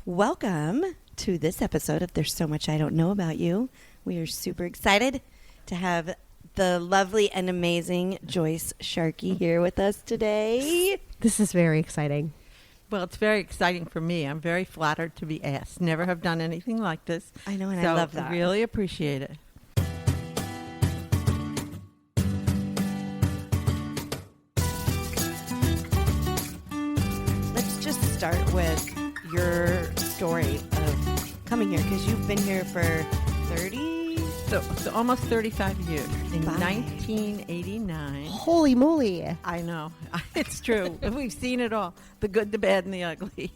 Welcome to this episode of There's So Much I Don't Know About You. We are super excited to have the lovely and amazing Joyce Sharkey here with us today. This is very exciting. Well, it's very exciting for me. I'm very flattered to be asked. Never have done anything like this. I know, and so I love that. I really appreciate it. Let's just start with your story of coming here, because you've been here for 30? So almost 35 years. In Bye. 1989. Holy moly. I know. It's true. We've seen it all. The good, the bad, and the ugly.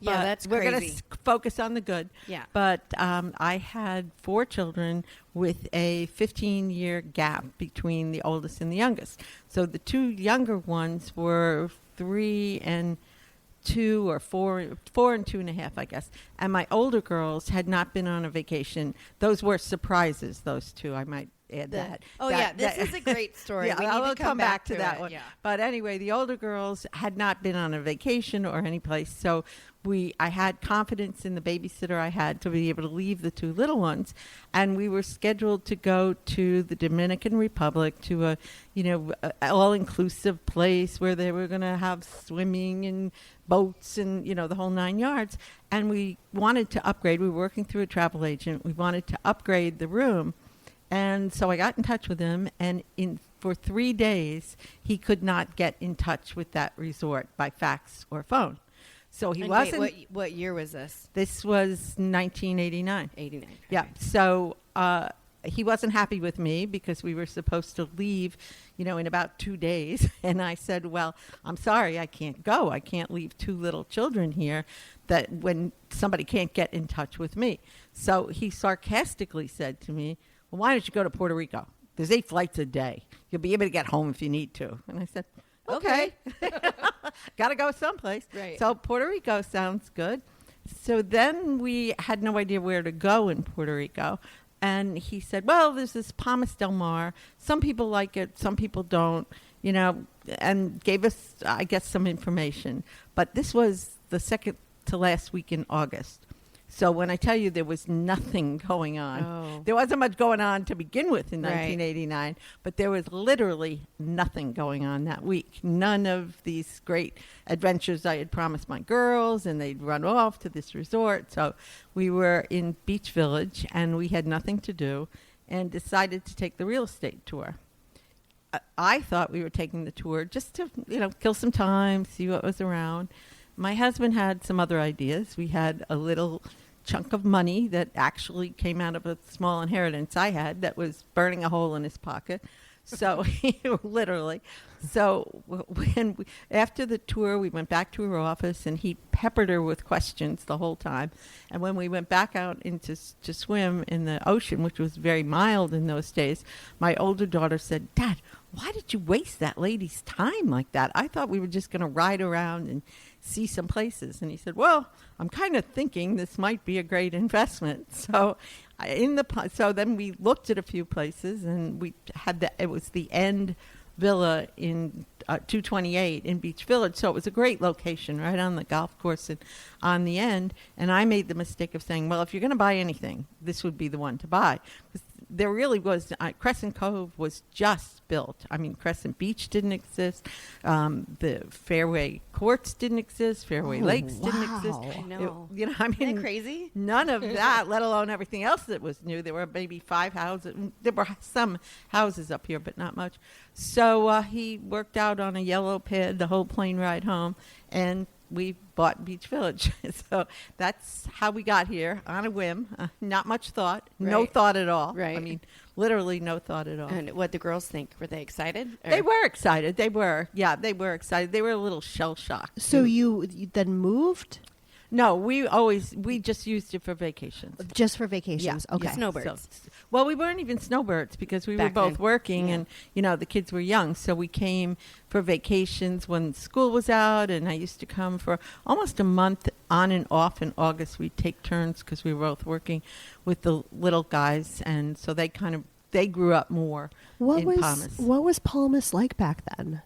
Yeah, But that's we're going crazy. to focus on the good. Yeah. But I had 4 children with a 15-year gap between the oldest and the youngest. So the 2 younger ones were 3 and 2 or 4 and 2.5, I guess. And my older girls had not been on a vacation. Those were surprises, those 2, I might add that. This is a great story. Yeah, We need I'll to come back to it. that one. Yeah. But anyway, the older girls had not been on a vacation or any place, so I had confidence in the babysitter I had to be able to leave the 2 little ones, and we were scheduled to go to the Dominican Republic to a all-inclusive place where they were going to have swimming and boats and the whole 9 yards. And we wanted to upgrade. We were working through a travel agent. We wanted to upgrade the room. And so I got in touch with him, and for 3 days, he could not get in touch with that resort by fax or phone. So he wasn't. Wait, what year was this? This was 1989. 89. Yeah. Okay. So he wasn't happy with me because we were supposed to leave, in about 2 days. And I said, well, I'm sorry, I can't go. I can't leave 2 little children here that when somebody can't get in touch with me. So he sarcastically said to me, well, why don't you go to Puerto Rico? There's 8 flights a day. You'll be able to get home if you need to. And I said, okay. Got to go someplace. Right. So Puerto Rico sounds good. So then we had no idea where to go in Puerto Rico. And he said, well, there's this Palmas del Mar. Some people like it, some people don't, and gave us, I guess, some information. But this was the second to last week in August. So when I tell you there was nothing going on, there wasn't much going on to begin with in 1989, but there was literally nothing going on that week. None of these great adventures I had promised my girls, and they'd run off to this resort. So we were in Beach Village, and we had nothing to do, and decided to take the real estate tour. I thought we were taking the tour just to, kill some time, see what was around. My husband had some other ideas. We had a little chunk of money that actually came out of a small inheritance I had that was burning a hole in his pocket. So literally. So after the tour, we went back to her office, and he peppered her with questions the whole time. And when we went back out to swim in the ocean, which was very mild in those days, my older daughter said, Dad, why did you waste that lady's time like that? I thought we were just going to ride around and see some places. And he said, well, I'm kind of thinking this might be a great investment. So so then we looked at a few places, and we had it was the End Villa in 228 in Beach Village. So it was a great location right on the golf course and on the End. And I made the mistake of saying, well, if you're going to buy anything, this would be the one to buy. There really was, Crescent Cove was just built. I mean, Crescent Beach didn't exist. The Fairway Courts didn't exist. Fairway Lakes didn't exist. I know. Isn't that crazy? None of that, let alone everything else that was new. There were maybe 5 houses. There were some houses up here, but not much. So he worked out on a yellow pad the whole plane ride home, and we bought Beach Village. So that's how we got here, on a whim. Not much thought. Right. No thought at all. Right. I mean, literally no thought at all. And what the girls think? Were they excited? Or? They were excited. They were. Yeah, they were excited. They were a little shell-shocked. So you then moved? No, we just used it for vacations. Just for vacations? Yeah. Okay. Yeah. Snowbirds. Well, we weren't even snowbirds because we Back were both then. working, Yeah. and the kids were young. So we came for vacations when school was out, and I used to come for almost a month on and off. In August, we'd take turns because we were both working with the little guys, and so they grew up more in Palmas. What was Palmas like back then?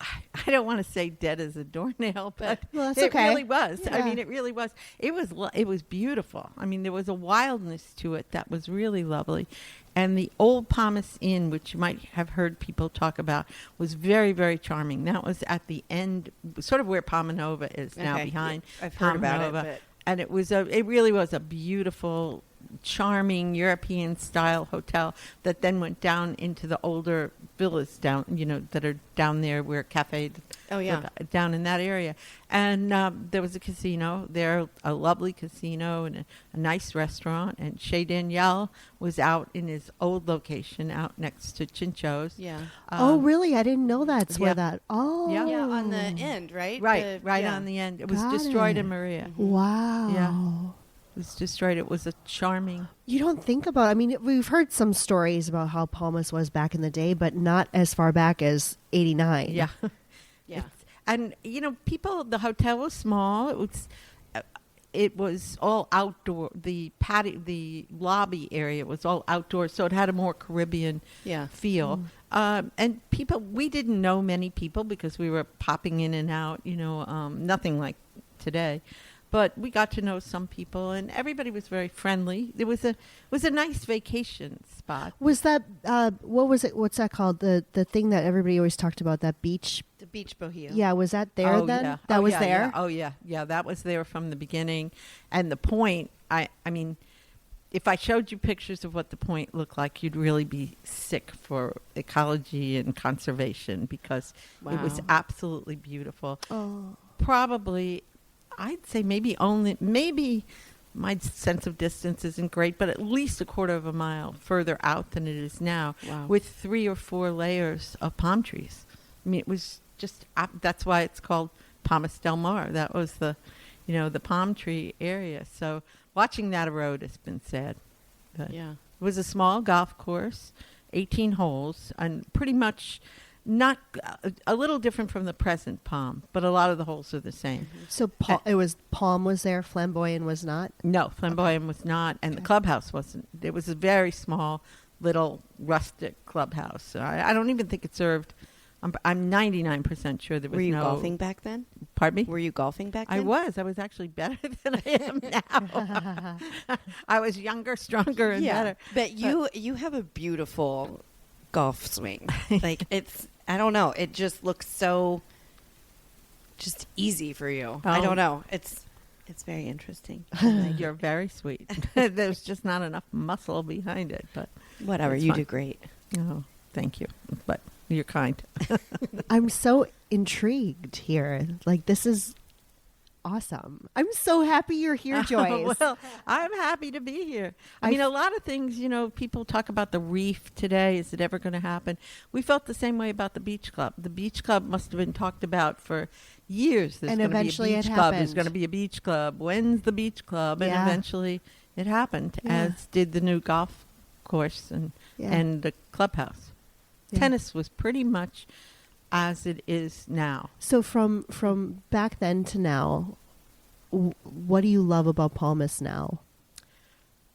I don't want to say dead as a doornail, but Well, that's it okay. really was. I Yeah. mean, it really was. It was beautiful. I mean, there was a wildness to it that was really lovely. And the old Palmas Inn, which you might have heard people talk about, was very, very charming. That was at the end, sort of where Palma Nova is now, Okay. behind. Yeah, I've heard about it, Nova. but- And it really was a beautiful, charming European style hotel that then went down into the older villas down, that are down there where cafe. Oh, yeah. Down in that area. And there was a casino there, a lovely casino and a nice restaurant. And Chez Daniel was out in his old location out next to Chincho's. Yeah. Oh, really? I didn't know that's where yeah. that. Oh. Yeah. Yeah, on the end, right? Right, Yeah. on the end. It was Got destroyed it. in Maria. Wow. Yeah. It was destroyed. It was a charming. You don't think about, I mean, we've heard some stories about how Palmas was back in the day, but not as far back as 89. Yeah. Yeah. And the hotel was small. It was all outdoor. The lobby area was all outdoor, so it had a more Caribbean Yeah. feel. And we didn't know many people because we were popping in and out. Nothing like today. But we got to know some people, and everybody was very friendly. It was a nice vacation spot. Was that, what was it, what's that called? The thing that everybody always talked about, that beach? The Beach Bohea. Yeah, was that there then? Yeah. That was yeah, there? Yeah. Oh yeah, that was there from the beginning. And the Point, I mean, if I showed you pictures of what the Point looked like, you'd really be sick for ecology and conservation because it was Wow. absolutely beautiful. Oh. Probably, I'd say maybe my sense of distance isn't great, but at least a quarter of a mile further out than it is now, Wow. with 3 or 4 layers of palm trees. I mean, it was just, that's why it's called Palmas del Mar. That was the palm tree area. So watching that erode has been sad. But Yeah. it was a small golf course, 18 holes, and pretty much not a little different from the present Palm, but a lot of the holes are the same. So it was Palm was there, Flamboyant was not? No, Flamboyant was not, and the clubhouse wasn't. It was a very small, little rustic clubhouse. So I don't even think it served. I'm 99% sure there was Were you no golfing back then? Pardon me? Were you golfing back then? I was actually better than I am now. I was younger, stronger, and better. But you have a beautiful golf swing. Like I don't know. It just looks so just easy for you. I Oh. don't know. It's very interesting. You're very sweet. There's just not enough muscle behind it, but Whatever. It's You fine. do great. oh, thank you. But you're kind. I'm so intrigued here. Like, this is awesome. I'm so happy you're here, Joyce. Well, I'm happy to be here. I I mean, f- a lot of things, people talk about the reef today. Is it ever going to happen? We felt the same way about the beach club. The beach club must have been talked about for years. There's And gonna eventually be a it beach club. There's happened. going to be a beach club. When's the beach club? And Yeah. eventually it happened, Yeah. as did the new golf course and the clubhouse. Yeah. Tennis was pretty much as it is now. So from back then to now, what do you love about Palmas now?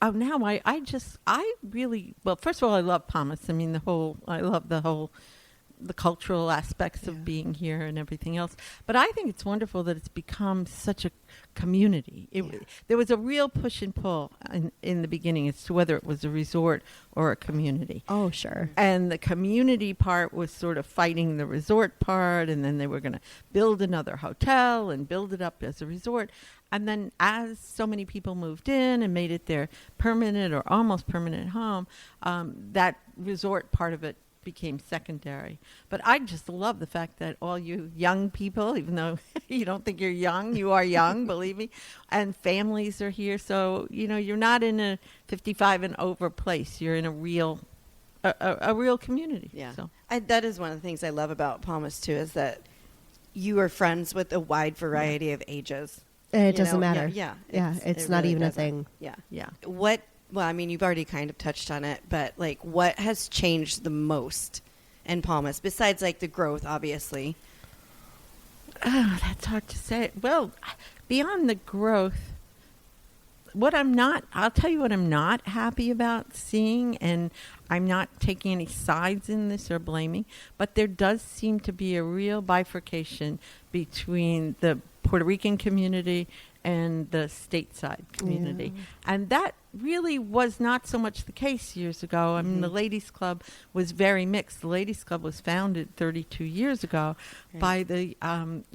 Oh, now I really, well, first of all, I love Palmas. I mean, I love the cultural aspects of being here and everything else. But I think it's wonderful that it's become such a community. There was a real push and pull in the beginning as to whether it was a resort or a community. Oh, sure. And the community part was sort of fighting the resort part, and then they were going to build another hotel and build it up as a resort. And then as so many people moved in and made it their permanent or almost permanent home, that resort part of it became secondary. But I just love the fact that all you young people, even though you don't think you're young, you are young, believe me, and families are here. So, you're not in a 55 and over place. You're in a real community. Yeah. So. That is one of the things I love about Palmas too, is that you are friends with a wide variety of ages. And it You doesn't know, matter. Yeah. It's it not really even a doesn't. thing. Yeah. Yeah. Well, I mean, you've already kind of touched on it, but like, what has changed the most in Palmas besides like the growth, obviously? Oh, that's hard to say. Well, beyond the growth, I'll tell you what I'm not happy about seeing, and I'm not taking any sides in this or blaming, but there does seem to be a real bifurcation between the Puerto Rican community and the stateside community. Yeah. And that really was not so much the case years ago. I mean, the Ladies Club was very mixed. The Ladies Club was founded 32 years ago by the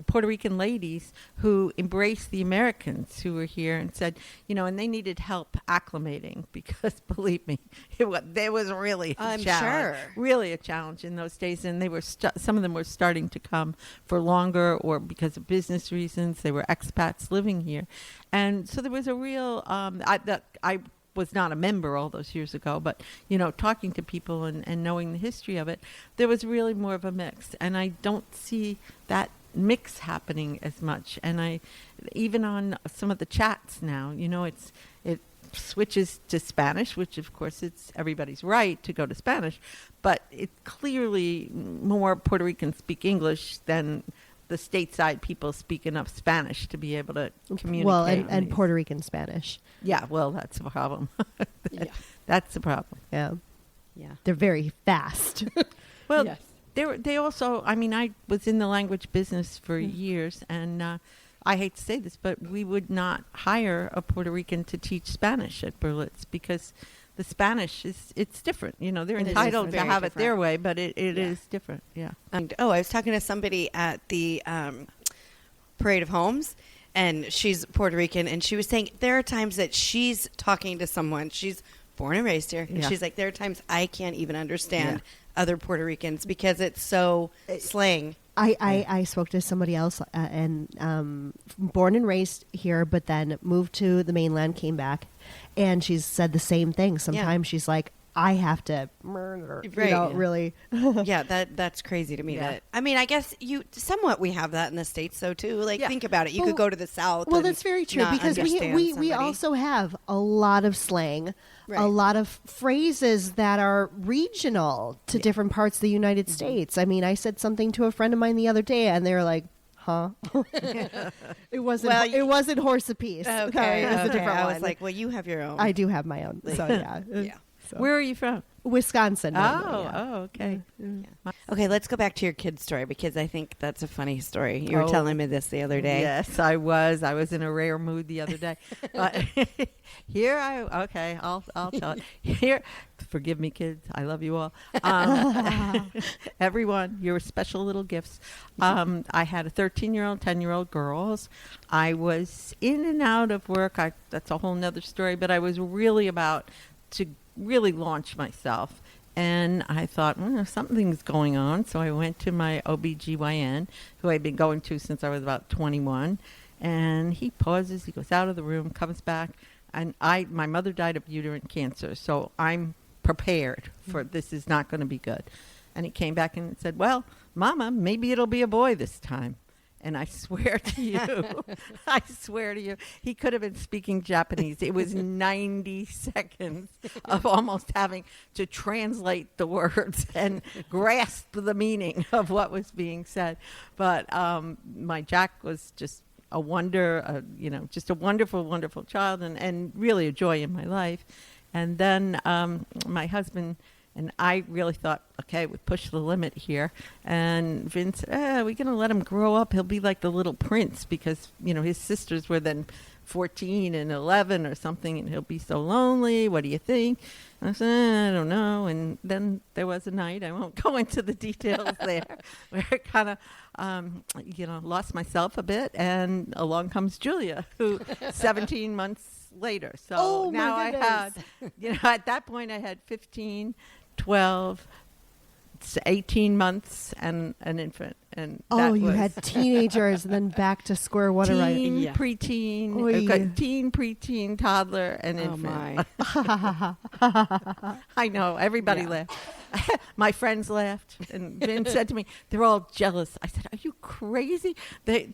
Puerto Rican ladies who embraced the Americans who were here and said, and they needed help acclimating because, believe me, there was really a challenge. Really a challenge in those days. And they were some of them were starting to come for longer or because of business reasons. They were expats living here. And so there was a real, I was not a member all those years ago, but, talking to people and knowing the history of it, there was really more of a mix. And I don't see that mix happening as much. And even on some of the chats now, it switches to Spanish, which of course it's everybody's right to go to Spanish, but it's clearly more Puerto Ricans speak English than the stateside people speak enough Spanish to be able to communicate. Well, and Puerto Rican Spanish. Yeah, well, that's the problem. That's the problem. Yeah. Yeah. They're very fast. Well, Yes. they also, I was in the language business for years, and I hate to say this, but we would not hire a Puerto Rican to teach Spanish at Berlitz because the Spanish it's different. They're It is entitled to very have it their different. way, but it is different. Yeah. I was talking to somebody at the Parade of Homes, and she's Puerto Rican, and she was saying there are times that she's talking to someone. She's born and raised here, and Yeah. she's like, there are times I can't even understand other Puerto Ricans because it's so slang. I spoke to somebody else and born and raised here, but then moved to the mainland, came back, and she's said the same thing. Sometimes she's like, I have to murder, really. Yeah, that's crazy to me. Yeah. That I guess we have that in the States though too. Like think about it. You Well- could go to the South. Well, and that's very true not because understand we somebody. also have a lot of slang, Right. a lot of phrases that are regional to different parts of the United States. I said something to a friend of mine the other day, and they were like, "Huh?" It wasn't. Well, it wasn't horse apiece. Okay, It was a different I one. was like, well, you have your own. I do have my own. So yeah. Yeah. So. Where are you from? Wisconsin. normally, yeah. Okay. Okay, let's go back to your kid's story because I think that's a funny story. You were Oh. telling me this the other day. Yes, I was. I was in a rare mood the other day. But I'll tell it. Here, forgive me, kids. I love you all. Everyone, you're special little gifts. I had a 13-year-old, 10-year-old girls. I was in and out of work. That's a whole nother story, but I was really about to really launch myself. And I thought, something's going on. So I went to my OBGYN, who I'd been going to since I was about 21. And he pauses, he goes out of the room, comes back. And my mother died of uterine cancer. So I'm prepared for this is not going to be good. And he came back and said, well, Mama, maybe it'll be a boy this time. And I swear to you, he could have been speaking Japanese. It was 90 seconds of almost having to translate the words and grasp the meaning of what was being said. But my Jack was just a wonder, just a wonderful, wonderful child and really a joy in my life. And then my husband and I really thought, okay, we pushed the limit here. And Vince, we're going to let him grow up. He'll be like the little prince because, his sisters were then 14 and 11 or something, and he'll be so lonely. What do you think? I said, I don't know. And then there was a night, I won't go into the details there, where I kind of, lost myself a bit. And along comes Julia, who 17 months later. So now I had, at that point I had 15, 12, 18 months and an infant. And you had teenagers and then back to square one. teen, Yeah. preteen, Oy. teen, preteen, toddler, and infant. I know. Everybody laughed. My friends laughed. And Vin said to me, they're all jealous. I said, are you crazy? They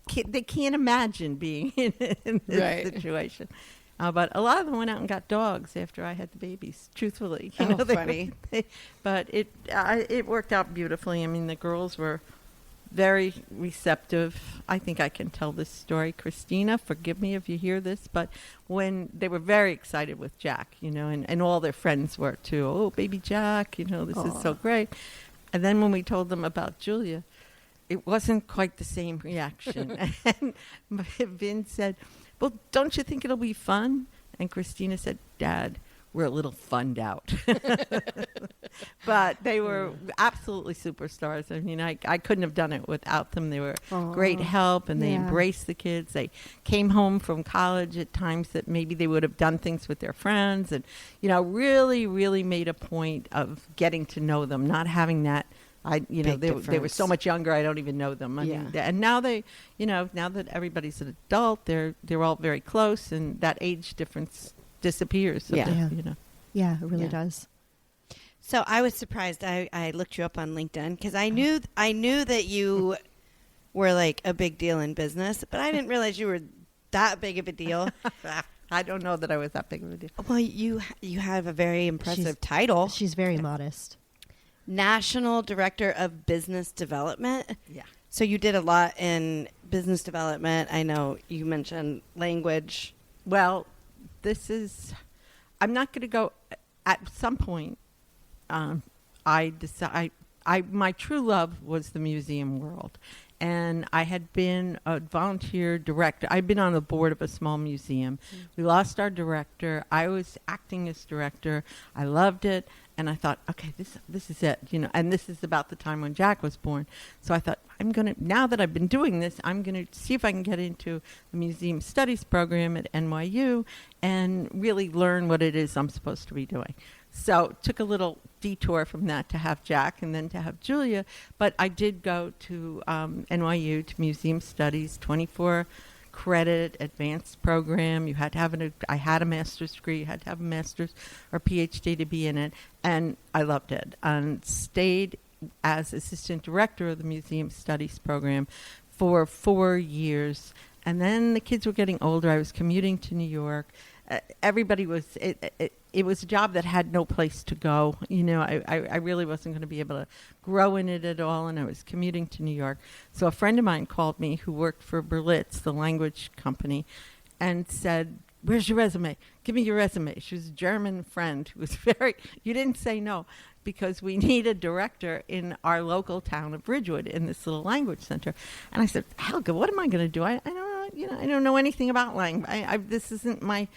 can't imagine being in this situation. But a lot of them went out and got dogs after I had the babies, truthfully. Funny. But it worked out beautifully. I mean, the girls were very receptive. I think I can tell this story. Christina, forgive me if you hear this, but when they were very excited with Jack, and all their friends were too. Oh, baby Jack, this is so great. And then when we told them about Julia, it wasn't quite the same reaction. And Vin said, well, don't you think it'll be fun? And Christina said, Dad, we're a little funned out. But they were absolutely superstars. I mean, I couldn't have done it without them. They were great help, and they embraced the kids. They came home from college at times that maybe they would have done things with their friends, and, really, really made a point of getting to know them, not having that. They were so much younger. I don't even know them. I mean, and now now that everybody's an adult, they're all very close, and that age difference disappears. So Yeah, it really does. So I was surprised. I looked you up on LinkedIn because I knew that you were like a big deal in business, but I didn't realize you were that big of a deal. I don't know that I was that big of a deal. Well, you have a very impressive title. She's very modest. National Director of Business Development. Yeah. So you did a lot in business development. I know you mentioned language. Well, I'm not going to go. At some point, I decided my true love was the museum world. And I had been a volunteer director. I'd been on the board of a small museum. We lost our director. I was acting as director. I loved it. And I thought, okay, this is it, and this is about the time when Jack was born. So I thought, now that I've been doing this, I'm going to see if I can get into the museum studies program at NYU and really learn what it is I'm supposed to be doing. So it took a little detour from that to have Jack and then to have Julia. But I did go to NYU to museum studies, 24 credit advanced program. You had to have I had a master's degree. You had to have a master's or PhD to be in it, and I loved it. And stayed as assistant director of the museum studies program for 4 years. And then the kids were getting older. I was commuting to New York. Everybody was. It was a job that had no place to go. I really wasn't going to be able to grow in it at all, and I was commuting to New York. So a friend of mine called me who worked for Berlitz, the language company, and said, where's your resume? Give me your resume. She was a German friend who was you didn't say no, because we need a director in our local town of Ridgewood in this little language center. And I said, Helga, what am I going to do? I don't know, I don't know anything about language. This isn't my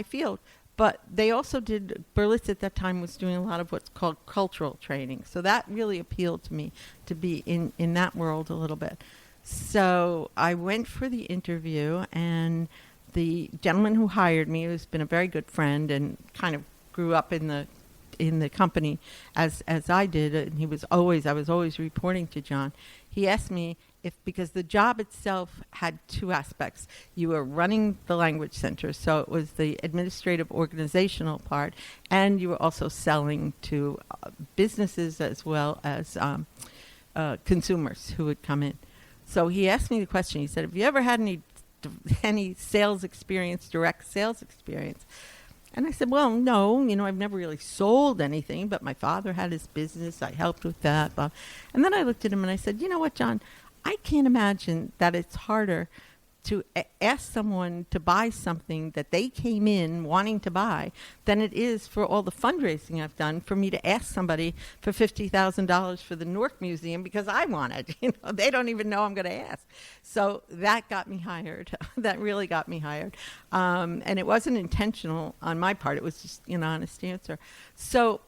field. But they also Berlitz at that time was doing a lot of what's called cultural training. So that really appealed to me to be in that world a little bit. So I went for the interview, and the gentleman who hired me, who's been a very good friend and kind of grew up in the company as I did, and I was always reporting to John. He asked me because the job itself had two aspects. You were running the language center, so it was the administrative organizational part, and you were also selling to businesses as well as consumers who would come in. So he asked me the question. He said, have you ever had any sales experience, direct sales experience? And I said, well, no, I've never really sold anything, but my father had his business. I helped with that. And then I looked at him and I said, you know what, John, I can't imagine that it's harder to ask someone to buy something that they came in wanting to buy than it is for all the fundraising I've done for me to ask somebody for $50,000 for the Newark Museum because I want it. They don't even know I'm going to ask. So that got me hired. That really got me hired. And it wasn't intentional on my part. It was just an honest answer. So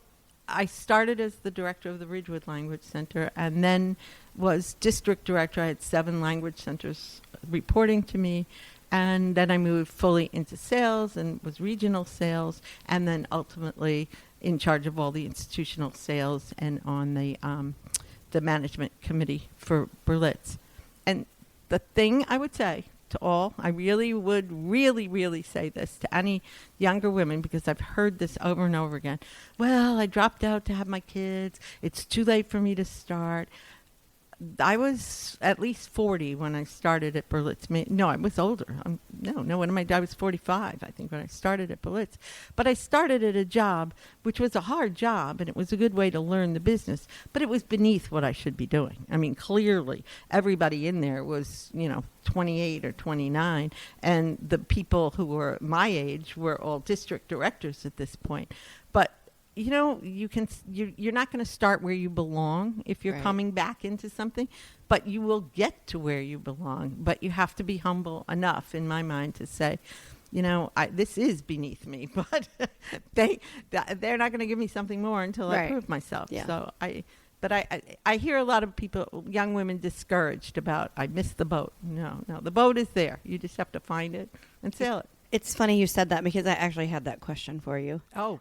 I started as the director of the Ridgewood Language Center and then was district director. I had 7 language centers reporting to me, and then I moved fully into sales and was regional sales, and then ultimately in charge of all the institutional sales and on the management committee for Berlitz. And the thing I would say to all, I really would really say this to any younger women, because I've heard this over and over again. Well, I dropped out to have my kids. It's too late for me to start. I was at least 40 when I started at Berlitz. No, I was older. I was 45, I think, when I started at Berlitz. But I started at a job, which was a hard job, and it was a good way to learn the business. But it was beneath what I should be doing. I mean, clearly, everybody in there was, 28 or 29, and the people who were my age were all district directors at this point. But you're not going to start where you belong if you're Right. coming back into something, but you will get to where you belong. But you have to be humble enough, in my mind, to say, this is beneath me, but they're not going to give me something more until I Right. prove myself. Yeah. So I hear a lot of people, young women, discouraged about, I missed the boat. No, the boat is there. You just have to find it and sail it. It's funny you said that because I actually had that question for you. Oh,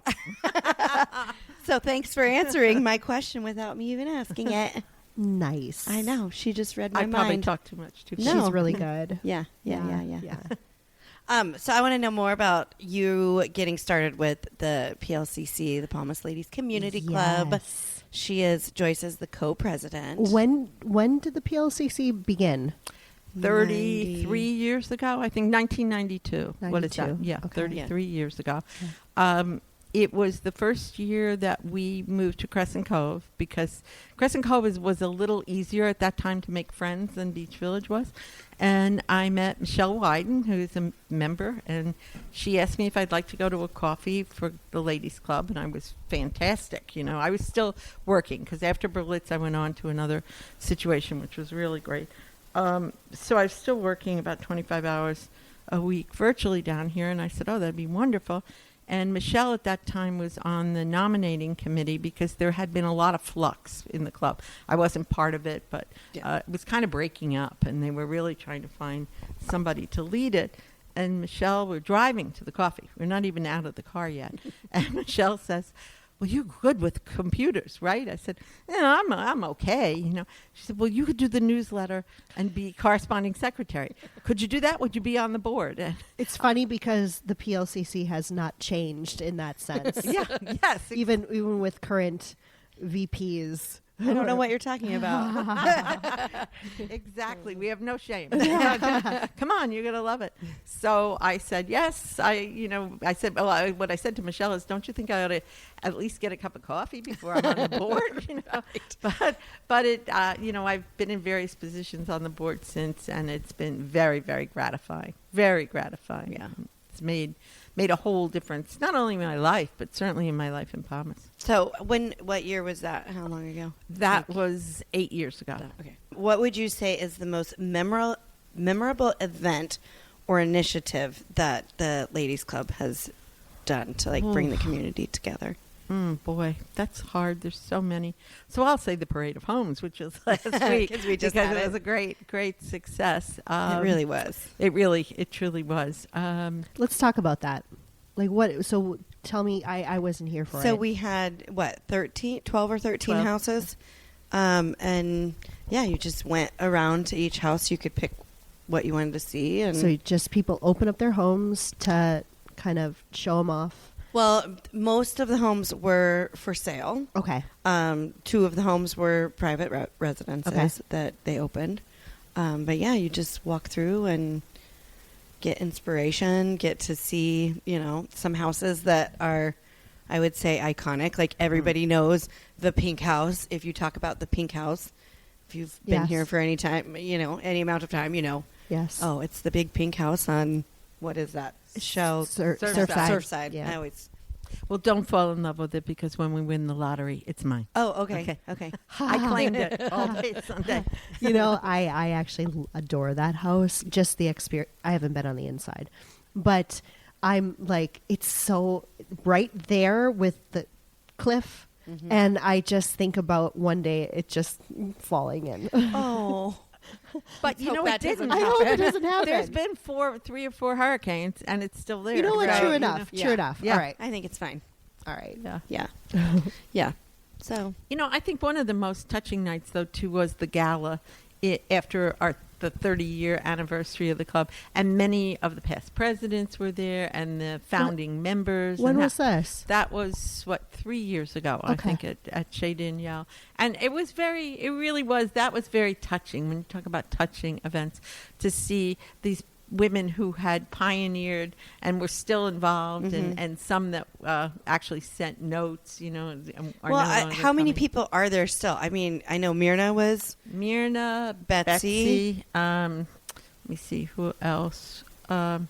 So thanks for answering my question without me even asking it. Nice. I know. She just read my I probably mind. talk too much too. No. She's really good. Yeah. Yeah. So I want to know more about you getting started with the PLCC, the Palmas Ladies Community Club. Yes. She is, Joyce is the co-president. When did the PLCC begin? 33 years ago, I think 1992. What is that? 92. Yeah, Okay. 33 years ago. Okay. It was the first year that we moved to Crescent Cove because Crescent Cove was a little easier at that time to make friends than Beach Village was. And I met Michelle Wyden, who is a member, and she asked me if I'd like to go to a coffee for the ladies club, and I was fantastic. I was still working because after Berlitz I went on to another situation, which was really great. So I was still working about 25 hours a week virtually down here, and I said, oh, that'd be wonderful. And Michelle at that time was on the nominating committee because there had been a lot of flux in the club. I wasn't part of it, but it was kind of breaking up, and they were really trying to find somebody to lead it. And Michelle, we're driving to the coffee. We're not even out of the car yet. And Michelle says, well, you're good with computers, right? I said, I'm okay. She said, well, you could do the newsletter and be corresponding secretary. Could you do that? Would you be on the board? And It's funny because the PLCC has not changed in that sense. yes. Even with current VPs. I don't know what you're talking about. Exactly. We have no shame. Come on, you're going to love it. So I said, yes. I said, what I said to Michelle is, don't you think I ought to at least get a cup of coffee before I'm on the board? Right. But it, I've been in various positions on the board since, and it's been very, very gratifying. Very gratifying. Yeah. It's made a whole difference, not only in my life, but certainly in my life in Palmas. So what year was that? How long ago? That was 8 years ago. Okay. What would you say is the most memorable event or initiative that the Ladies Club has done to bring the community together? Boy, that's hard. There's so many. So I'll say the Parade of Homes, which was last week, because we just because had it it. was a great success. It really was. It truly was. Let's talk about that. What? So tell me, I wasn't here for it. So we had 12 or 13 12. houses, and you just went around to each house. You could pick what you wanted to see, and So just people open up their homes to kind of show them off. well, most of the homes were for sale. Okay. 2 of the homes were private residences Okay. that they opened. But you just walk through and get inspiration, get to see, some houses that are, I would say, iconic. Like everybody knows the pink house. If you talk about the pink house, if you've been Yes. here for any time, any amount of time, Yes. oh, it's the big pink house on, what is that? Shell. Surfside. Surfside. Yeah. I always. Well, don't fall in love with it because when we win the lottery, it's mine. Oh, okay. I claimed it all day Sunday. I actually adore that house. Just the experience. I haven't been on the inside, but I'm like, it's so right there with the cliff. Mhm. And I just think about one day it just falling in. Oh. But hope that doesn't I hope it doesn't happen. There's been 3 or 4 hurricanes, and it's still there. You know what? Right. True You enough. know. True Yeah. enough. Yeah. All right. I think it's fine. All right. Yeah. Yeah. Yeah. So I think one of the most touching nights, though, too, was the gala after our the 30-year anniversary of the club, and many of the past presidents were there, and the founding members. When and was this? That was 3 years ago, I Okay. think, at Chez Danielle. And it was that was very touching when you talk about touching events, to see these women who had pioneered and were still involved, and some that actually sent notes, and are no longer how many coming. people are there still? I mean, I know Myrna was. Myrna, Betsy. let me see who else. Well,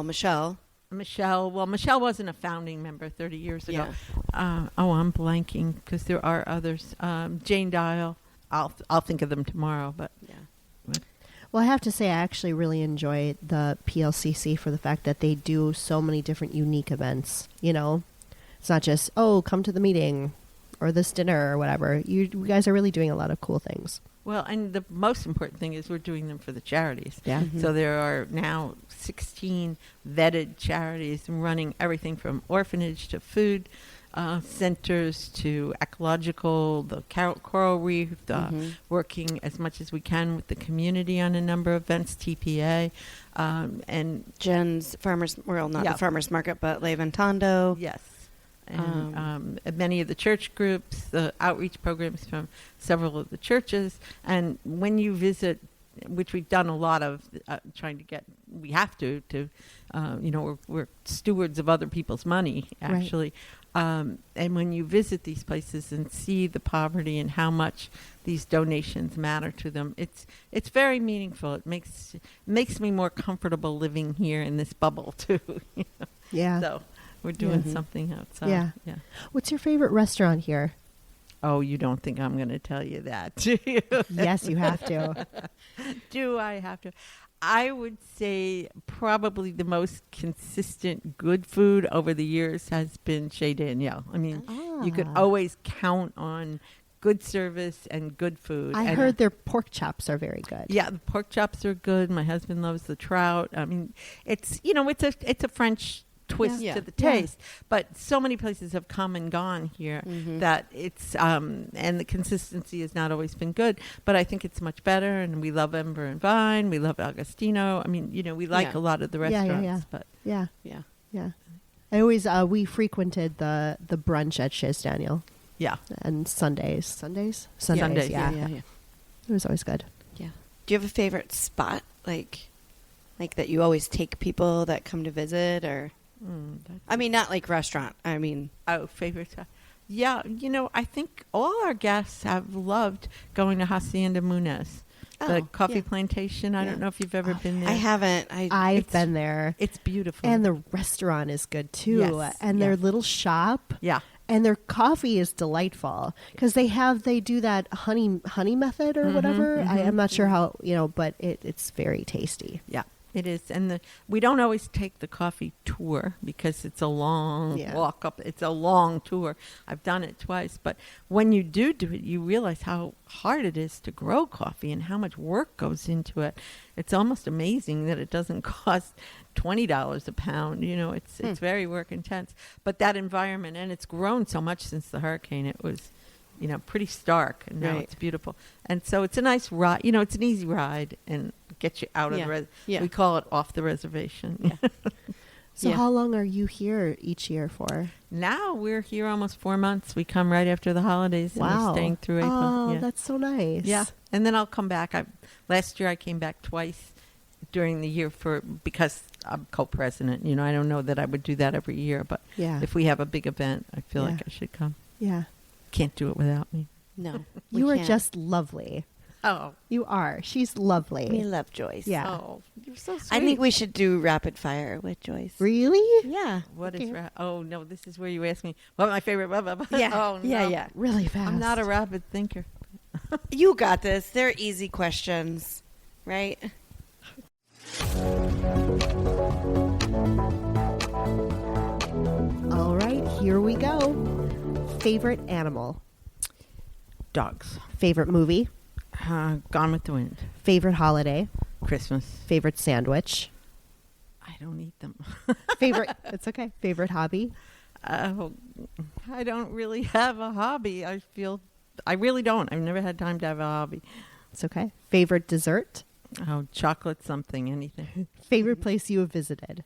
Michelle. Michelle. Well, Michelle wasn't a founding member 30 years ago. Yeah. I'm blanking because there are others. Jane Dial. I'll think of them tomorrow. But Yeah. Well, I have to say, I actually really enjoy the PLCC for the fact that they do so many different unique events. It's not just, come to the meeting or this dinner or whatever. You guys are really doing a lot of cool things. Well, and the most important thing is we're doing them for the charities. Yeah. So there are now 16 vetted charities running everything from orphanage to food centers to ecological, the coral reef, working as much as we can with the community on a number of events, TPA, and Jen's farmers, well, not Yeah. the farmers market, but Le Ventando. yes. And many of the church groups, the outreach programs from several of the churches. And when you visit, which we've done a lot of trying to get, we have to we're stewards of other people's money, actually. And when you visit these places and see the poverty and how much these donations matter to them, it's very meaningful. It makes me more comfortable living here in this bubble too. Yeah. So we're doing something outside. Yeah. What's your favorite restaurant here? Oh, you don't think I'm going to tell you that, do you? Yes, you have to. Do I have to? I would say probably the most consistent good food over the years has been Chez Danielle. I mean, you could always count on good service and good food. I heard their pork chops are very good. Yeah, the pork chops are good. My husband loves the trout. I mean, it's a French twist Yeah. to the Yeah. taste, but so many places have come and gone here that it's and the consistency has not always been good, but I think it's much better. And we love Ember and Vine, we love Agostino. I mean, we like Yeah. a lot of the Yeah, yeah, restaurants, yeah. but Yeah. Yeah. I always we frequented the brunch at Chez Daniel yeah. and Sundays. Sundays, Yeah. Yeah. It was always good. Yeah. Do you have a favorite spot, like that you always take people that come to visit, or? I mean, not like restaurant. I mean, Favorite time. Yeah, I think all our guests have loved going to Hacienda Munez, the coffee yeah. plantation. I don't know if you've ever been there. I haven't. I've been there. It's beautiful. And the restaurant is good too. Yes, And their yes. little shop. Yeah. And their coffee is delightful because they do that honey method or whatever. I'm not sure how, but it's very tasty. Yeah, it is. And we don't always take the coffee tour because it's a long walk up. It's a long tour. I've done it twice. But when you do it, you realize how hard it is to grow coffee and how much work goes into it. It's almost amazing that it doesn't cost $20 a pound. It's very work intense. But that environment, and it's grown so much since the hurricane, it was, pretty stark, and now Right. it's beautiful. And so it's a nice ride. It's an easy ride and gets you out of the Yeah. we call it off the reservation. Yeah. So Yeah. how long are you here each year for? Now we're here almost 4 months. We come right after the holidays, and Wow. we're staying through April. Oh, yeah. that's so nice. Yeah, and then I'll come back. Last year I came back twice during the year because I'm co-president. I don't know that I would do that every year, but Yeah. if we have a big event, I feel Yeah. like I should come. Yeah. Can't do it without me. no. You we are can't. just lovely. Oh, You are. She's lovely. We love Joyce. Yeah. oh, you're so sweet. I think we should do rapid fire with Joyce. Really? Yeah. What is Okay. oh no, this is where you ask me what my favorite. Blah, blah, blah. Yeah. Oh, no. Yeah. Really fast. I'm not a rapid thinker. You got this. They're easy questions, right? All right, here we go. Favorite animal? Dogs. Favorite movie? Gone with the Wind. Favorite holiday? Christmas. Favorite sandwich? I don't eat them. Favorite, it's okay. Favorite hobby? I don't really have a hobby. I really don't. I've never had time to have a hobby. It's okay. Favorite dessert? Oh, chocolate something, anything. Favorite place you have visited?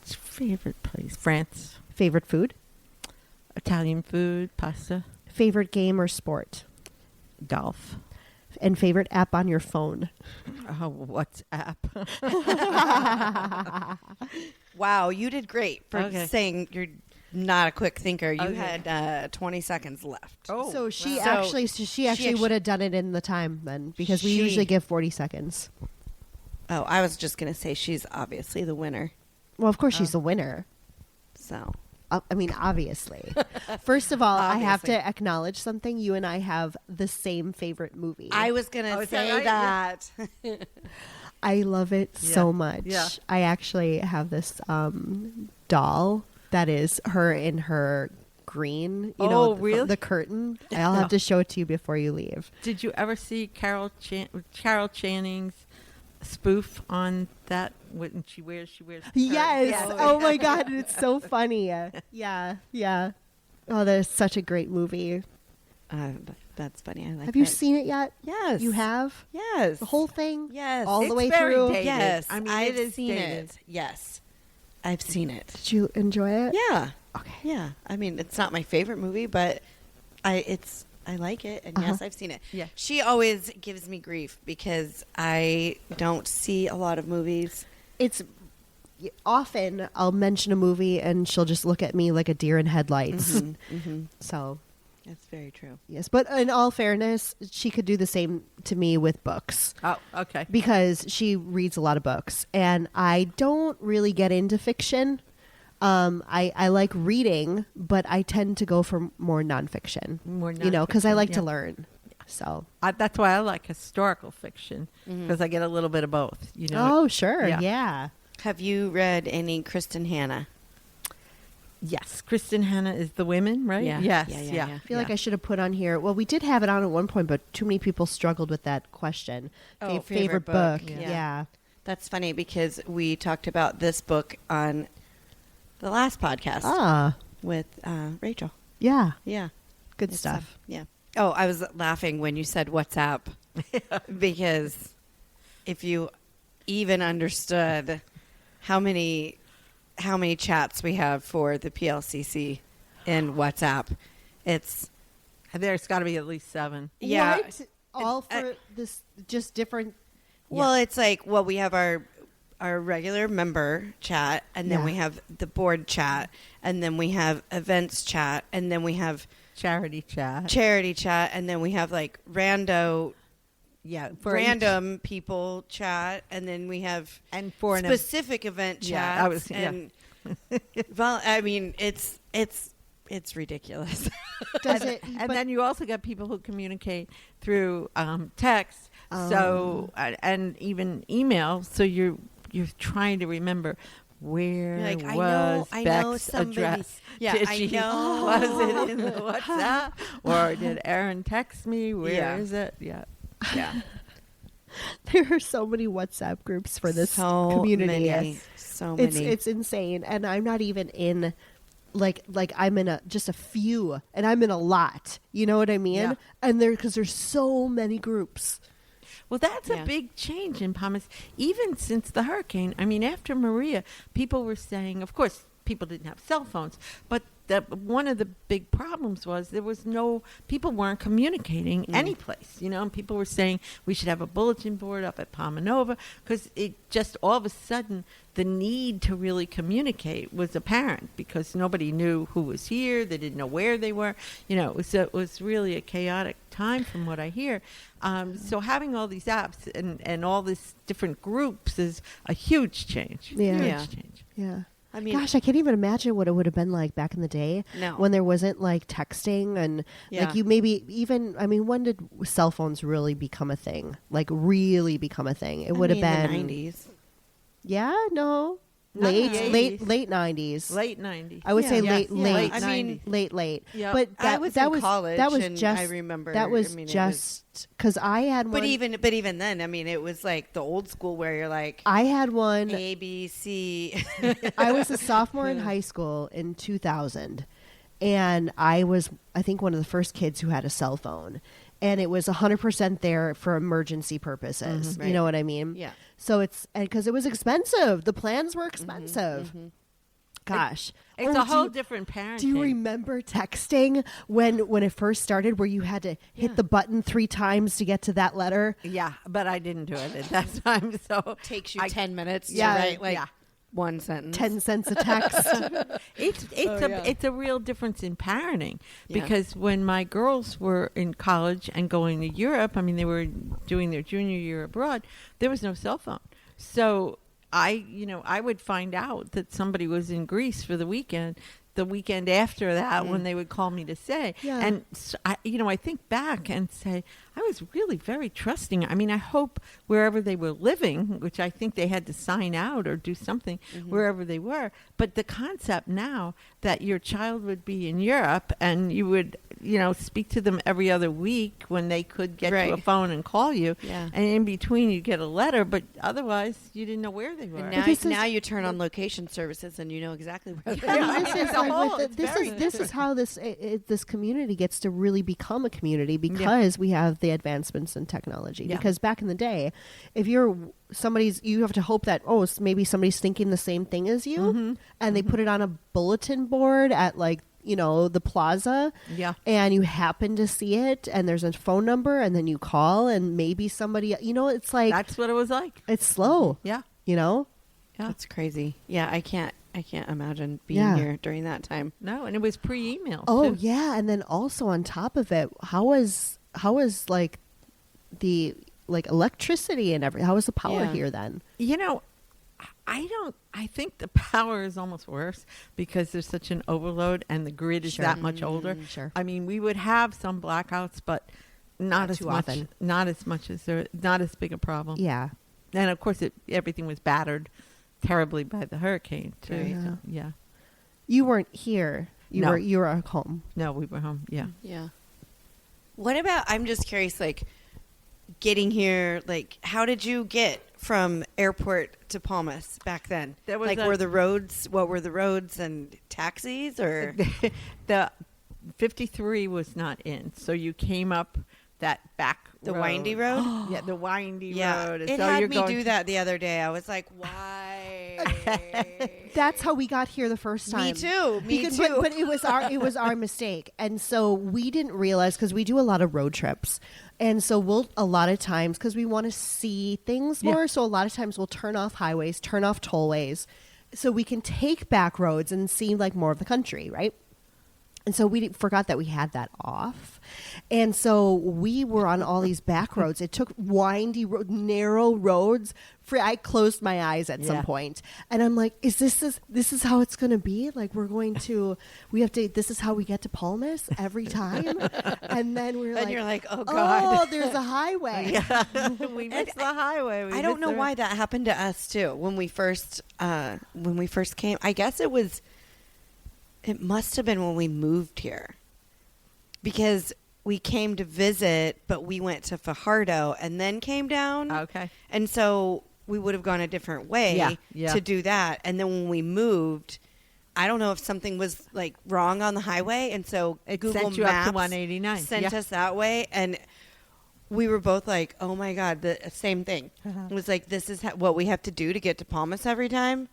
Favorite place? France. Favorite food? Italian food, pasta, Favorite game or sport? golf. And favorite app on your phone? Oh, WhatsApp. Wow, you did great for Okay. saying you're not a quick thinker. You Okay. had 20 seconds left. Oh, So she wow. actually, So she actually actu- would have done it in the time then, because we She- usually give 40 seconds. Oh, I was just going to say she's obviously the winner. Well, of course she's the winner. So, I mean, obviously. First of all, I have Obviously. to acknowledge something. You and I have the same favorite movie. I was going Oh, to is that say right? that. I love it Yeah. so much. Yeah. I actually have this doll that is her in her green, you know, Oh, really? the curtain. I'll have to show it to you before you leave. Did you ever see Carol Channing's spoof on that? When she wears her- Yes. Yeah. Oh my God. It's so funny. Yeah. Yeah. Oh, that is such a great movie. That's funny. I like Have you that. seen it yet? Yes. You have? Yes. The whole thing? Yes. All the It's way very through? dated. Yes. I mean, I've it is seen dated. it. Yes. I've seen it. Did you enjoy it? Yeah. Okay. Yeah. I mean, it's not my favorite movie, but I like it, and yes, Uh-huh. I've seen it. Yeah. She always gives me grief because I don't see a lot of movies. It's often I'll mention a movie and she'll just look at me like a deer in headlights. Mm-hmm. So, That's very true. yes. But in all fairness, she could do the same to me with books Oh, okay. because she reads a lot of books. And I don't really get into fiction. I like reading, but I tend to go for more nonfiction. More You know, because I nonfiction, like to yeah. learn. So, That's why I like historical fiction because I get a little bit of both. You know. oh, sure. Yeah. Yeah. Have you read any Kristen Hanna? Yes, Kristen Hanna is the women, right? Yeah. Yes. Yeah, Yeah. yeah, yeah. I feel like I should have put on here. Well, we did have it on at one point, but too many people struggled with that question. Oh, favorite favorite book. book. Yeah. Yeah. That's funny because we talked about this book on the last podcast Ah, with Rachel. yeah. Yeah. Good It's, stuff. yeah. Oh, I was laughing when you said WhatsApp because if you even understood how many chats we have for the PLCC in WhatsApp, it's There's got to be at least 7. yeah. What? All for this, just different. Well, it's like we have our regular member chat, and then Yeah. we have the board chat, and then we have events chat, and then we have Charity chat. charity chat, and then we have like random people chat, and then we have and for an specific event Yeah, chats. I was- yeah. and well, I mean, it's ridiculous. Does it? and but- then you also got people who communicate through text, so and even email. So you're trying to remember where You're like, was I know Beck's somebody. address. Yeah, Did I she, know. Was it in the WhatsApp, or did Aaron text me? Where is Yeah. it? Yeah. Yeah, there are so many WhatsApp groups for this so community. many, so many. It's insane, and I'm not even in. Like I'm in just a few, and I'm in a lot. You know what I mean? Yeah. And because there's so many groups. Well, that's Yeah. a big change in Palmas, even since the hurricane. I mean, after Maria, people were saying, of course, people didn't have cell phones, but one of the big problems was people weren't communicating any place, you know, and people were saying we should have a bulletin board up at Palma Nova because it just all of a sudden the need to really communicate was apparent because nobody knew who was here. They didn't know where they were. You know, it was really a chaotic time from what I hear. So having all these apps and all these different groups is a huge change. Yeah. Huge Yeah. change. Yeah. I mean, Gosh, I can't even imagine what it would have been like back in the day No. when there wasn't like texting and Yeah. like you maybe even, I mean, when did cell phones really become a thing? Like really become a thing? It would have been the 90s. Yeah, no. Not Late, the late, 80s. late 90s. Late 90s. I would say Yeah. late, Yeah. late. I mean, late. Yeah. But I that, was that in was college, that was and just I remember. that was I mean, it just because I had one. But even then, I mean, it was like the old school where you're like I had one. A, B, C. I was a sophomore in high school in 2000, and I was, I think, one of the first kids who had a cell phone. and it was 100% there for emergency purposes. Right. You know what I mean? Yeah. So it's because it was expensive. The plans were expensive. Gosh, It's a whole different parenting. Do you remember texting when it first started, where you had to hit the button 3 times to get to that letter? Yeah, but I didn't do it at that time. So Takes you I- 10 minutes Yeah. to write like Yeah. one sentence. 10 cents a text. It's a real difference in parenting, Yeah. because when my girls were in college and going to Europe, I mean, they were doing their junior year abroad, there was no cell phone. So I would find out that somebody was in Greece for the weekend after that, when they would call me to say. Yeah. And so I think back and say, I was really very trusting. I mean, I hope wherever they were living, which I think they had to sign out or do something wherever they were. But the concept now that your child would be in Europe and you would, speak to them every other week when they could get to a Right. phone and call you. Yeah. And in between you get a letter, but otherwise you didn't know where they were. And But this is- now you turn on location services and you know exactly where they I are. mean, this is It's a like whole- with it's the- this very is this is different. how this community gets to really become a community, because we have the advancements in technology. Yeah. Because back in the day, if you're you have to hope that maybe somebody's thinking the same thing as you, and they put it on a bulletin board at the plaza, Yeah. and you happen to see it, and there's a phone number, and then you call, and maybe somebody, it's like That's what it was like. it's slow, Yeah. Yeah. That's crazy. Yeah, I can't imagine being Yeah. here during that time. No, and it was pre-email. Oh too. yeah, and then also on top of it, how was like the electricity and everything? How was the power Yeah. here then? I think the power is almost worse because there's such an overload and the grid is Sure. that much older. Sure. I mean, we would have some blackouts, but not as too much. often. Not as much as not as big a problem. Yeah. And of course, everything was battered terribly by the hurricane too. Right. Yeah. So, yeah. You weren't here. No. You were at home. No, we were home. Yeah. Yeah. What about, I'm just curious, getting here, how did you get from airport to Palmas back then? There was what were the roads and taxis or? The 53 was not in, so you came up that back The road. windy road? Yeah, the windy Yeah. road. It So had you're me going do to- that the other day. I was like, why? That's how we got here the first time. Me too. But it was our mistake, and so we didn't realize, because we do a lot of road trips, and so we'll a lot of times, because we want to see things Yeah. more. So a lot of times we'll turn off highways, turn off tollways, so we can take back roads and see more of the country, right? And so we forgot that we had that off. And so we were on all these back roads. It took windy, narrow roads. I closed my eyes at some Yeah. point. And I'm like, this is how it's going to be? This is how we get to Palmas every time? And then we're And you're like, oh, God. oh, there's a highway. we missed the highway. I don't know why that happened to us too. When we first came, I guess it must have been when we moved here, because we came to visit, but we went to Fajardo and then came down. Okay. And so we would have gone a different way Yeah. to do that. And then when we moved, I don't know if something was wrong on the highway, and so It Google sent you up to Maps 189. sent Yeah. us that way, and we were both like, "Oh my God!" The same thing. It was like, "This is what we have to do to get to Palmas every time."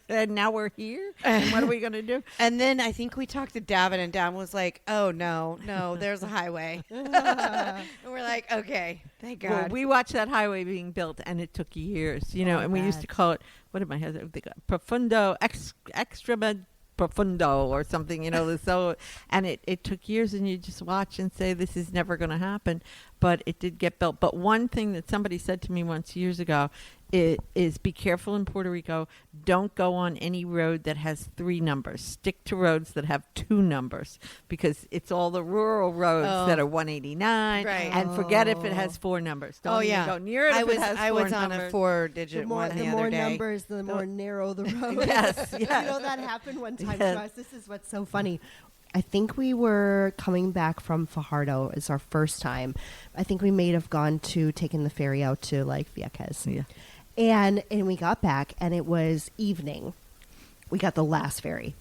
And now we're here. And what are we going to do? And then I think we talked to Davin, and Davin was like, "Oh no, there's a highway." And we're like, "Okay, thank God." Well, we watched that highway being built, and it took years, and we used to call it, what did my husband think? Profundo, extrema profundo or something, so, and it took years, and you just watch and say, this is never going to happen, but it did get built. But one thing that somebody said to me once years ago is be careful in Puerto Rico. Don't go on any road that has 3 numbers. Stick to roads that have 2 numbers, because it's all the rural roads that are 189. Right. And forget if it has 4 numbers. Don't even go near it if it has 4 I was on a numbers. 4-digit one the other day. Numbers, the more narrow the road. Yes, yes. That happened one time Yes. to us. This is what's so funny. I think we were coming back from Fajardo. It's our first time. I think we may have taken the ferry out to Vieques. Yeah. And we got back, and it was evening. We got the last ferry.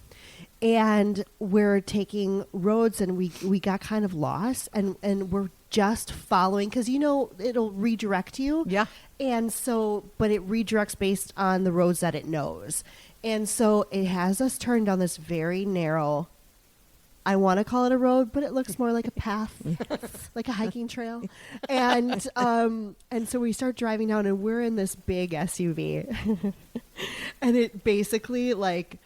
And we're taking roads, and we got kind of lost, and we're just following, because it'll redirect you. Yeah. And so, but it redirects based on the roads that it knows. And so it has us turn down this very narrow, I want to call it a road, but it looks more like a path, like a hiking trail. And so we start driving down, and we're in this big SUV. And it basically, like,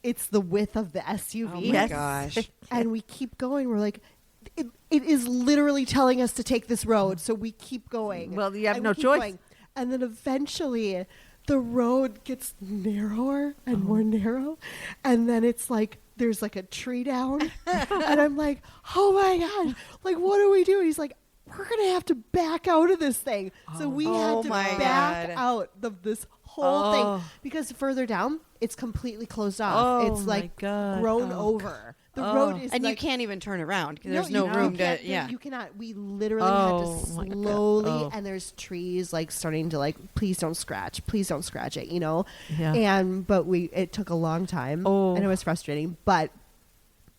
it's the width of the SUV. Oh my gosh. And we keep going. We're like, it is literally telling us to take this road, so we keep going. Well, you have And no we keep choice. going. And then eventually the road gets narrower and more narrow. And then it's like, there's like a tree down. And I'm like, oh my God, like, what do we do? He's like, we're going to have to back out of this thing. So we had to my back God. out of this whole thing, because further down, it's completely closed off. Oh it's my like God. grown Oh, over. The road is And like, you can't even turn around because there's you no room can't. to, yeah. You cannot. We literally Oh, had to my God. slowly, Oh. and there's trees like starting to like, please don't scratch it, Yeah. But it took a long time, Oh. and it was frustrating, but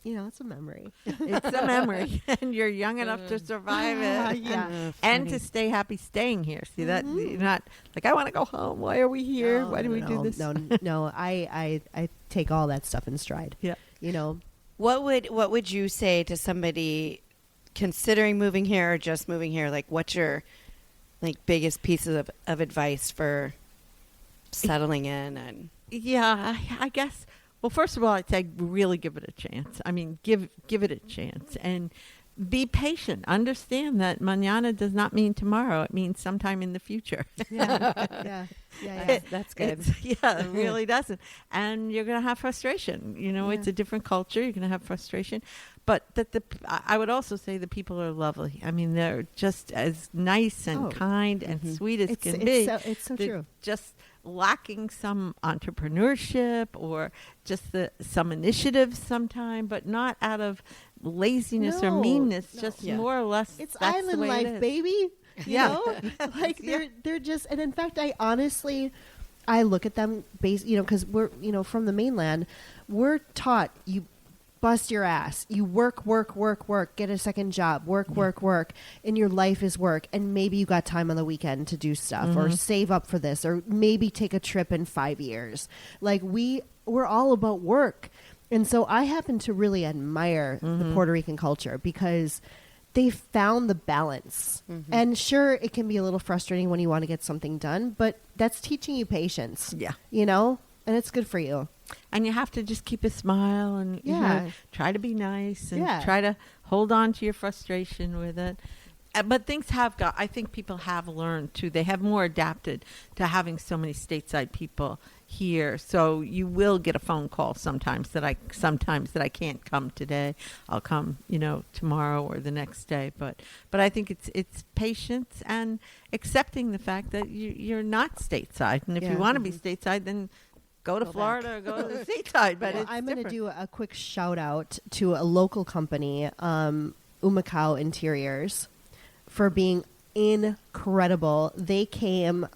it's a memory. It's a memory, and you're young enough to survive it. Yeah. And to stay happy staying here. See that you're not like, I want to go home. Why are we here? Why do we do this? No. I take all that stuff in stride. Yeah. What would you say to somebody considering moving here or just moving here? Like, what's your biggest pieces of advice for settling in? And Yeah, I guess. Well, first of all, I'd say really give it a chance. I mean, give it a chance and be patient. Understand that mañana does not mean tomorrow. It means sometime in the future. Yeah. that's good. Yeah, it really doesn't. And you're going to have frustration. It's a different culture. You're going to have frustration. But I would also say the people are lovely. I mean, they're just as nice and kind and sweet as can be. It's so They're true. just lacking some entrepreneurship or just some initiative sometime, but not out of laziness or No, meanness. no. Just Yeah. more or less. It's that's the island way it life, is. baby. Yeah. Like they're just, and in fact, I look at them because we're, from the mainland, we're taught you bust your ass, you work, get a second job, work, and your life is work. And maybe you got time on the weekend to do stuff or save up for this, or maybe take a trip in 5 years. Like we're all about work. And so I happen to really admire the Puerto Rican culture because they found the balance. And sure, it can be a little frustrating when you want to get something done, but that's teaching you patience. Yeah. And it's good for you. And you have to just keep a smile and try to be nice and Yeah. try to hold on to your frustration with it. But things I think people have learned too. They have more adapted to having so many stateside people here. So you will get a phone call sometimes that I can't come today. I'll come, tomorrow or the next day. But I think it's patience and accepting the fact that you're not stateside. And if you want to be stateside, then go to Florida or go to the stateside. But Well, it's I'm going to different. do a quick shout out to a local company, Humacao Interiors, for being incredible. They came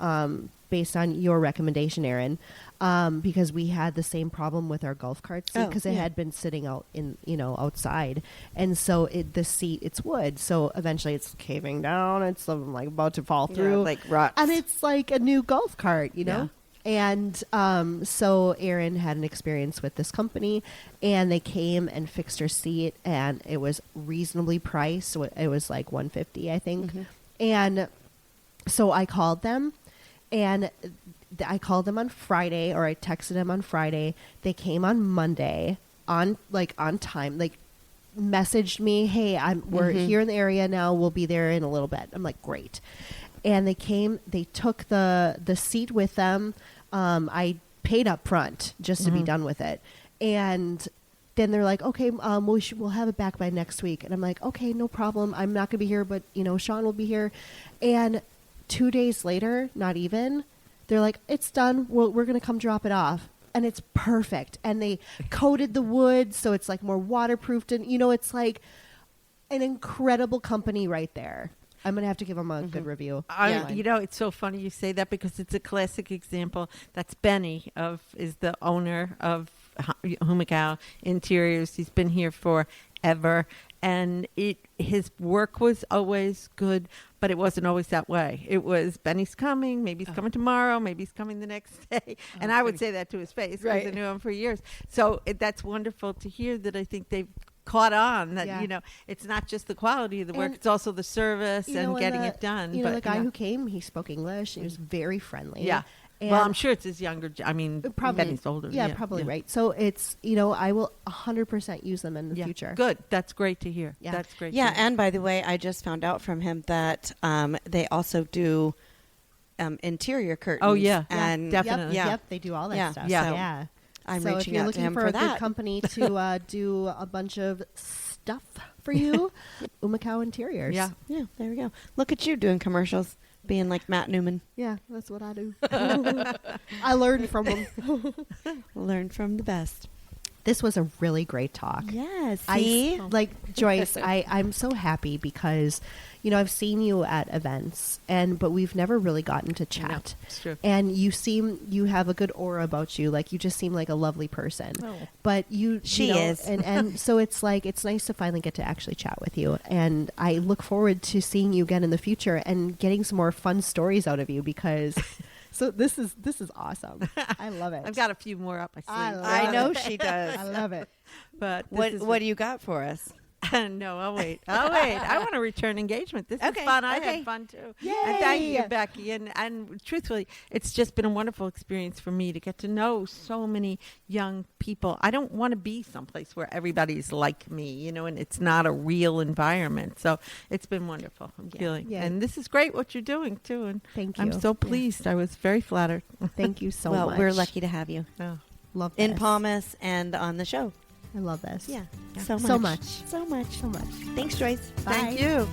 based on your recommendation, Erin, because we had the same problem with our golf cart seat because it had been sitting out in outside, and so the seat, it's wood, so eventually it's caving down. It's like about to fall through, like ruts. and it's like a new golf cart, Yeah. And so Erin had an experience with this company, and they came and fixed her seat, and it was reasonably priced. So it was like $150, I think. And so I called them, and I called them on Friday, or I texted them on Friday. They came on Monday on time, like messaged me, hey, we're here in the area now. We'll be there in a little bit. I'm like, great. And they came, they took the seat with them. I paid up front just to be done with it. And then they're like, okay, we'll have it back by next week. And I'm like, okay, no problem. I'm not going to be here, but Sean will be here. And 2 days later, not even, they're like, it's done. We're going to come drop it off. And it's perfect. And they coated the wood, so it's like more waterproofed. And, it's like an incredible company right there. I'm going to have to give them a good review. It's so funny you say that because it's a classic example. That's Benny is the owner of Humacao Interiors. He's been here forever. and his work was always good, but it wasn't always that way. It was, Benny's coming, maybe he's coming tomorrow, maybe he's coming the next day. And I would say that to his face because I knew him for years. So that's wonderful to hear that. I think they've caught on that, it's not just the quality of the work, it's also the service and getting it done. The guy who came, he spoke English. He was very friendly. Yeah. And well, I'm sure it's his younger. Probably Benny's older. Yeah, probably right. So it's I will 100% use them in the future. Good. That's great to hear. Yeah. That's great. Yeah, to hear. and by the way, I just found out from him that they also do interior curtains. Oh yeah, and definitely. Yep, they do all that stuff. Yeah. So yeah. I'm so reaching if you're out to looking him for for a that. good company to do a bunch of stuff for you, Humacao Interiors. Yeah, there we go. Look at you doing commercials, being like Matt Newman. Yeah, that's what I do. I learned from him. Learn from the best. This was a really great talk. Yes. See? Joyce, I'm so happy because, I've seen you at events but we've never really gotten to chat. No, it's true. And you have a good aura about you. Like, you just seem like a lovely person. Oh. But She is. And so it's nice to finally get to actually chat with you. And I look forward to seeing you again in the future and getting some more fun stories out of you because... So this is awesome. I love it. I've got a few more up my sleeve. I know she does. I love it. But What do you got for us? No, I'll wait. I want a return engagement. This is fun. I had fun too. Yay. And thank you, Becky. And truthfully, it's just been a wonderful experience for me to get to know so many young people. I don't want to be someplace where everybody's like me, and it's not a real environment. So it's been wonderful. I'm feeling. Yeah. And this is great what you're doing too. And Thank you. I'm so pleased. I was very flattered. Thank you so Well, much. we're lucky to have you Oh. Love this. in Palmas and on the show. I love this. Yeah. So much. So much. So much. Thanks, Joyce. Bye. Thank you.